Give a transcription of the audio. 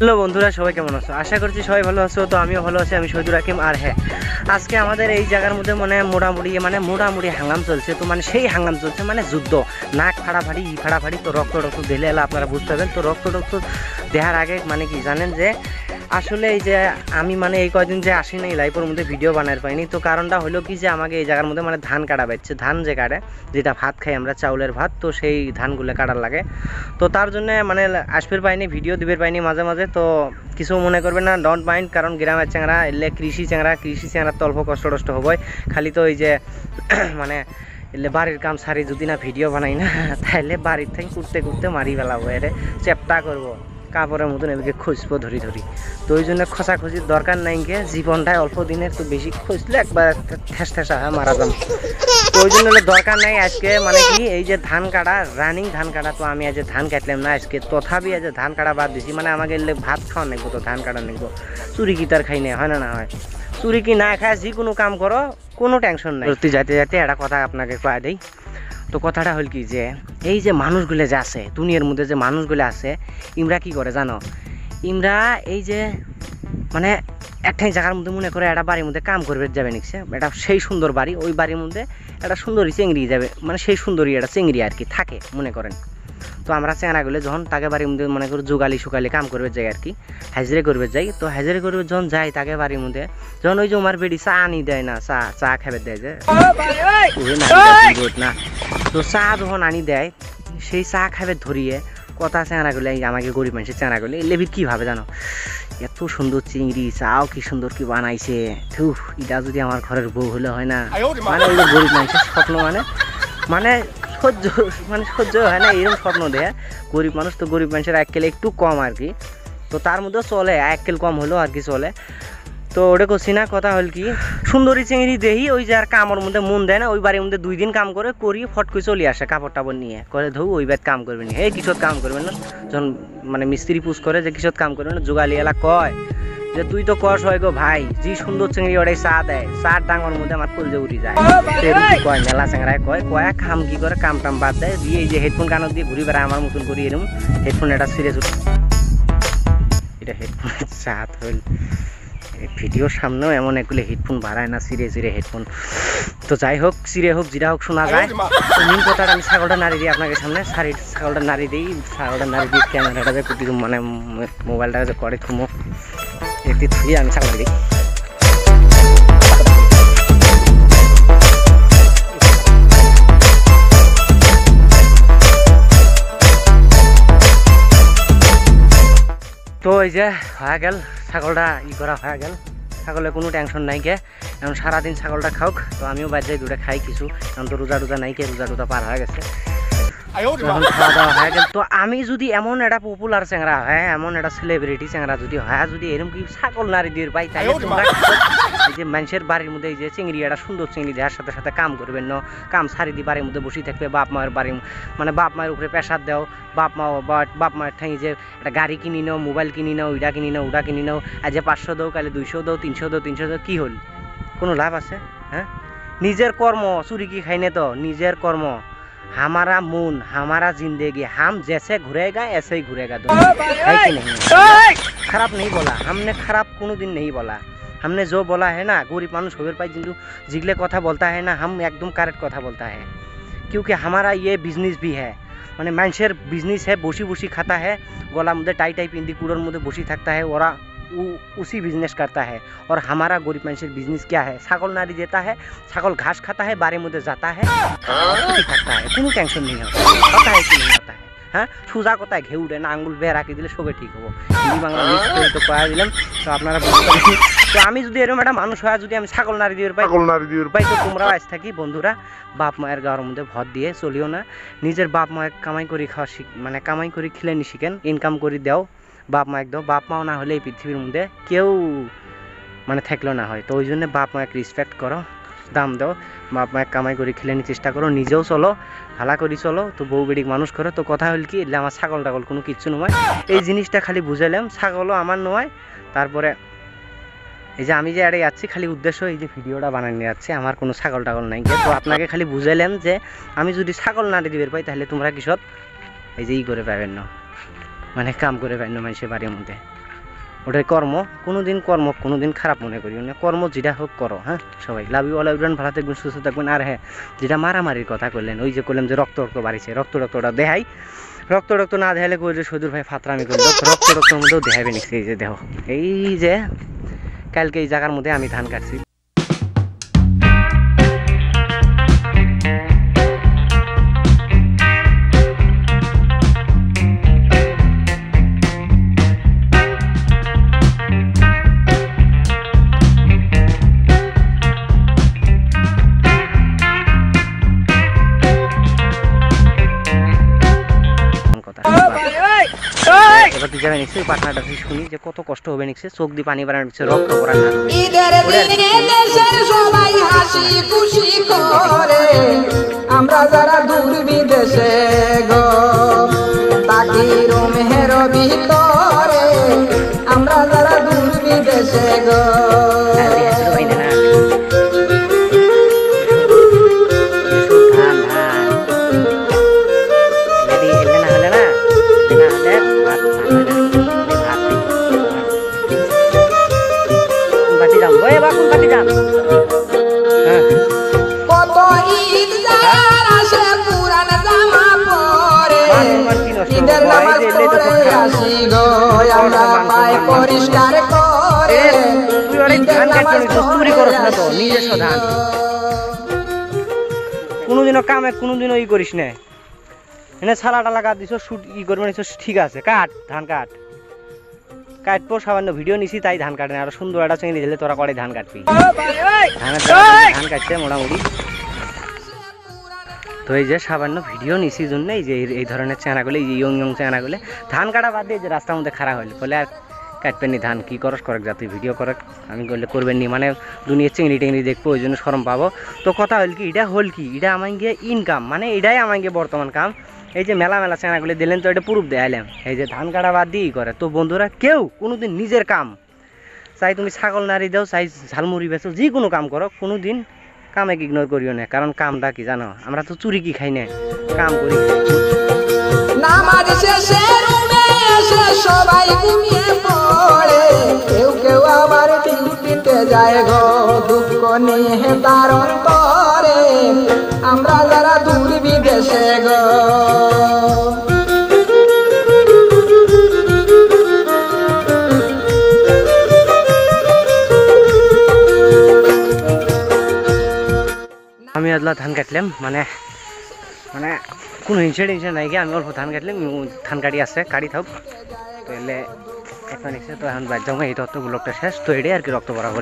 Hello বন্ধুরা, সবাই কেমন আছো? আশা করছি সবাই ভালো আছো। তো আমিও ভালো আছি। আমি শহীদুর হাকিম। আর হ্যাঁ, আজকে আমাদের এই জায়গার মধ্যে মোটামুটি হাঙ্গাম চলছে। তো সেই হাঙ্গাম চলছে যুদ্ধ, নাক ফাড়াফাড়ি ই ফাড়াফাড়ি। তো রক্ত দিলে এলে আপনারা বুঝতে পারবেন। তো রক্ত দেখার আগে কি জানেন যে আসলে এই যে আমি এই কয়দিন যে আসি নাই লাইভের মধ্যে ভিডিও বানাতে পাইনি। তো কারণটা হলো কি যে আমাকে এই জায়গার মধ্যে ধান কাটা বাজছে। ধান যে কাটে, যেটা ভাত খাই আমরা, চাউলের ভাত, তো সেই ধানগুলো কাটার লাগে। তো তার জন্য আসবের পাইনি, ভিডিও দিবের পাইনি মাঝে মাঝে। তো কিছু মনে করবেন না, ডোন্ট মাইন্ড। কারণ গ্রামের চ্যাংরা এলে কৃষি চ্যাংরা তো অল্প কষ্ট হবই। খালি তো এই যে এলে বাড়ির কাম সারি যদি না ভিডিও বানাই না, তাহলে বাড়ির থেকে কুটতে মারি ফেলাবো, এরে চেপটা করবো, কাপড়ের মতন এদিকে খুঁজবো ধরি। তো ওই জন্য খোঁজাখুঁজির দরকার নাই গে, জীবনটাই অল্প দিনের। তো বেশি খুঁজলে একবার ঠেসা হয় মারা যাম। তো ওই জন্য দরকার নাই আজকে কি এই যে ধান কাটা, রানিং ধান কাটা। তো আমি আজ ধান কাটলাম না আজকে, তথাপি আজ ধান কাটা বাদ দিছি। আমাকে এলে ভাত খাওয়া নেবো, তো ধান কাটা নেবো। চুরি কি তার খাই না হয় না হয়? চুরি কি না খায় যে কোনো কাম করো, কোনো টেনশন নাই। যাতে একটা কথা আপনাকে কয়া দেই। তো কথাটা হল কি যে এই যে মানুষগুলো যে আছে দুনিয়ার মধ্যে, যে মানুষগুলো আছে, ইমরা কি করে জানো? ইমরা এই যে একটাই জায়গার মধ্যে মনে করে একটা বাড়ির মধ্যে কাম করবে যাবে নিচ্ছে, এটা সেই সুন্দর বাড়ি, ওই বাড়ির মধ্যে একটা সুন্দরী চেংড়ি যাবে, সেই সুন্দরী একটা চেংড়ি আর কি থাকে মনে করেন। তো আমরা চেংড়াগুলো যখন তাকে বাড়ির মধ্যে মনে করি জোগালি সুগালি কাম করবে যাই আর কি, হাজিরে করবে যাই। তো হাজিরে করবে যখন যাই তাকে বাড়ির মধ্যে, যখন ওই যে আমার বেড়ি চা আনি দেয় না, চা খাবে দেয় যে না। তো চা যখন আনি দেয়, সেই চা খাবে ধরিয়ে কথা চেংড়াগুলো আমাকে গরিব মানুষের চেংড়াগুলো লেবির কী ভাবে জানো? এত সুন্দর চিংড়ি, চাও কি সুন্দর কি বানাইছে, এটা যদি আমার ঘরের বউ হলে হয় না। ওই যে গরিব মানুষের স্বপ্ন সহ্য হয় না এরকম স্বপ্ন দেয় গরিব মানুষ। তো গরিব মানুষের এক কেলে একটু কম আর কি, তো তার মধ্যেও চলে, এক কেল কম হলেও আর কি চলে। তো ওটা করছি না, কথা হল কি সুন্দরী চিংড়ি দেহি ওই যে আর কামর মধ্যে মন দেয় না, ওই বাড়ির মধ্যে 2 দিন কাম করি ফট করে চলে আসে কাপড় টাপড় নিয়ে, করে ওই বাদ কাম করবেন না, কিসত কাম করবেন না। যখন মিস্ত্রি পুষ করে যে কিসত কাম করবেন না, জোগালি এলা কয় যে তুই তো কস হয় গো ভাই, যে সুন্দর চিংড়ি ওটাই চা দেয়, চা ডাঙর মধ্যে আমার কলজে উঠি যায়। কয় মেলা চ্যাংরায় কয় কাম কি করে, কাম টাম বাদ দেয় দিয়ে এই যে হেডফোন কানত দিয়ে ঘুরি বেড়ায় আমার মতন করি এরকম। হেডফোন এটা সিরিয়াস উঠে, এটা হেডফোনের চাঁদ হইল। ভিডিওর সামনেও এমন এগুলো হেডফোন বাড়ায় না, সিরে হেডফোন। তো যাই হোক, সিরে হোক জিরা হোক শোনা যায়। তো মেন কথাটা আমি ছাগলটা নাড়ি দিই আপনাকে সামনে, ছাগলটা নাড়ি দিই, ক্যামেরাটা যে কুটি মোবাইলটা যে করে থুমো একটি থুয়ে আমি ছাগল দিই। তো এই যে হয়ে গেল, ছাগলটা করা হয়ে গেল, ছাগলে কোনো টেনশন নাই গে। এখন সারাদিন ছাগলটা খাওক, তো আমিও বাধ্য দুটা খাই কিছু। এখন তো রোজা নাই কে, রোজা পার হয়ে গেছে, এখন খাওয়া দাওয়া হয়ে গেল। তো আমি যদি এমন একটা পপুলার চ্যাংরা হয়, এমন একটা সেলিব্রিটি চ্যাংরা যদি হয়, যদি এরকম কি ছাগল নারী দিয়ে পাই, তাহলে তোমরা এই যে মানুষের বাড়ির মধ্যে এই যে চিংড়ি, একটা সুন্দর চিংড়ি দেওয়ার সাথে সাথে কাম করবেন না, কাম সারি দিয়ে বাড়ির মধ্যে বসে থাকবে, বাপ মায়ের বাড়ি বাপ মায়ের উপরে প্রেশার দাও, বাপ মায়ের ঠাই যে একটা গাড়ি কিনি নাও, মোবাইল কিনি নাও, ওইটা কিনি নাও, ওটা কিনি নাও, আজ 500 দাও, কালে 200 দাও, 300 দাও, কি হল? কোনো লাভ আছে? হ্যাঁ, নিজের কর্ম, চুরি কি খাই না তো, নিজের কর্ম। हमारा मून हमारा जिंदगी, हम जैसे घूरेगा ऐसे ही घूरेगा दुनिया, है कि नहीं? खराब नहीं बोला हमने, खराब कोनो दिन नहीं बोला हमने। जो बोला है ना, गरीब मानुष होबे पाई जिंदू जिगले कथा बोलता है ना, हम एकदम करेक्ट कथा बोलता है। क्योंकि हमारा ये बिजनेस भी है, मानुषेर बिजनेस है, बसी खाता है, गला मध्य टाई पिंदी कूड़ोर मध्य बसी थकता है, ओरा उसी बिजनेस करता है। और हमारा गरीब मानुषेर बिजनेस क्या है? छागल नाड़ी देता है, छागल घास खाता है, बारे मध्य जाता है, खाता है, কোনো टेंशन नहीं होता है कि नहीं होता है। हाँ, সোজা কথায় ঘেউ উঠে না, আঙ্গুল বেয়ে রাখি দিলে সবে ঠিক হবো। হিন্দি বাংলা মিক্স করে তো কয়া দিলাম, তো আপনারা বুঝতে পারেন। তো আমি যদি এরকম একটা মানুষ হয়, যদি আমি ছাগল নাড়ি দিয়ে পাই, তো তোমরাও আজ থাকি বন্ধুরা বাপ মায়ের গাওয়ার মধ্যে ভর দিয়ে চলিও না। নিজের বাপ মায়ের কামাই করে খাওয়া কামাই করে খেলে নি শিখেন, ইনকাম করে দাও, বাপ মায়ের দাও। বাপ মাও না হলে এই পৃথিবীর মধ্যে কেউ থাকলেও না হয়। তো ওই জন্য বাপ মায়ের রেসপেক্ট করো, দাম দাও, বাপ মায়ের কামাই করে খেলে নি চেষ্টা করো, নিজেও চলো, ভালা করি চলো। তো বউ বেড়িক মানুষ করো। তো কথা হল কি, এলে আমার ছাগল টাগল কোনো কিচ্ছু নয়, এই জিনিসটা খালি বুঝাইলাম, ছাগলও আমার নয়। তারপরে এই যে আমি যে আরে যাচ্ছি, খালি উদ্দেশ্য এই যে ভিডিওটা বানানো যাচ্ছে, আমার কোনো ছাগল টাগল নাই। তো আপনাকে খালি বুঝাইলাম যে আমি যদি ছাগল নাড়ি দিবে পাই, তাহলে তোমরা কিসব এই যে করে পাবেন না, কাম করে পাবেন না মানুষের বাড়ির মধ্যে। ওটাই কর্ম। কোনোদিন কর্ম কোনোদিন খারাপ মনে করিও না, কর্ম যেটা হোক করো। হ্যাঁ সবাই লাভ ইউ অল এভরিওয়ান, ভালো থাকবেন সুস্থ থাকবেন। আর হ্যাঁ যেটা মারামারির কথা করলেন, ওই যে করলাম যে রক্ত বাড়িছে, রক্তটা দেখাই, রক্ত না দেখালে কই যে সদুর ভাই ফাতরামি করলো, রক্তের মধ্যেও দেখাবে নিচ্ছে। এই যে দেখো, এই যে কালকে এই জায়গার মধ্যে আমি ধান কাটছি। এবার তুই যাবে নিশ্চয়ই পাটনাটা শুনি যে কত কষ্ট হবে নিচ্ছে, চোখ দিয়ে পানি বাড়ানো নিচ্ছে, রক্ত পড়া না সবাই হাসি খুশি করে, আমরা যারা দূর বিদেশে গো তাকি রোমের ভিতরে, আমরা যারা দূর বিদেশে গো কত ঈদ যার আসে পুরান জামা পরে, ঈদের নামাজ পড়ে আসি গো আমরা পায় পরিষ্কার করে, ঈদের নামাজ পড়ে আসি গো। কোনোদিনও কামে কোনোদিনও ই করিস না, এনে ছালা টালা কাট দিছ, শুট ই করবে নিছ, ঠিক আছে কাট ধান কাটবো। সামান্য ভিডিও নিছি তাই ধান কাটে না, আরো সুন্দর একটা চিংড়ি দিলে তোরা করে ধান কাটবি। ধান কাটছে মোটামুটি। তো এই যে সামান্য ভিডিও নিছি জন্য এই যে এই ধরনের চেনাগুলো, এই যে ইয়ং চেনাগুলো ধান কাটা বাদ দিয়ে যে রাস্তার মধ্যে খারাপ হইলে বলে আর কাটবেন নি ধান, কি করস করে যা তুই ভিডিও করে, আমি করলে করবেন নি, মানে দুনিয়ার চিংড়ি টিংড়ি দেখবো ওই জন্য শরম পাবো। তো কথা হল কি, এটা আমার গিয়ে ইনকাম, মানে এটাই আমার গিয়ে বর্তমান কাম। এই যে মেলা চেনাগুলি দিলেন তো এটা প্রুফ দেখাইলাম, এই যে ধান কাটা বাদ দিয়েই করে। তো বন্ধুরা কেউ কোনোদিন নিজের কাম, চাই তুমি ছাগল নাড়ি দাও, চাই ঝালমুড়ি বেচো, যে কোনো কাম করো, কোনোদিন কামে ইগনোর করিও না। কারণ কামটা কি জানো, আমরা তো চুরি কি খাই না, কাম করি। নামাজ শেষে রুমে এসে সবাই ঘুমিয়ে পড়ে, কেউ আবার ডিউটিতে যায় গো দুঃখ নিয়ে তার অন্তরে, আমরা যারা দূর বিদেশে গো। আমি আদলা ধান কাটলাম, মানে কোনো টেনশন নাই, আমি অল্প ধান কাটলাম, ধান কাটি আছে কাটি থাক। তো এলে এখন এসে তো এখন বাদ যাবো, এই তত্ত্ব ব্লকটা শেষ। তো এটাই আর কি রক্ত বরাবরই।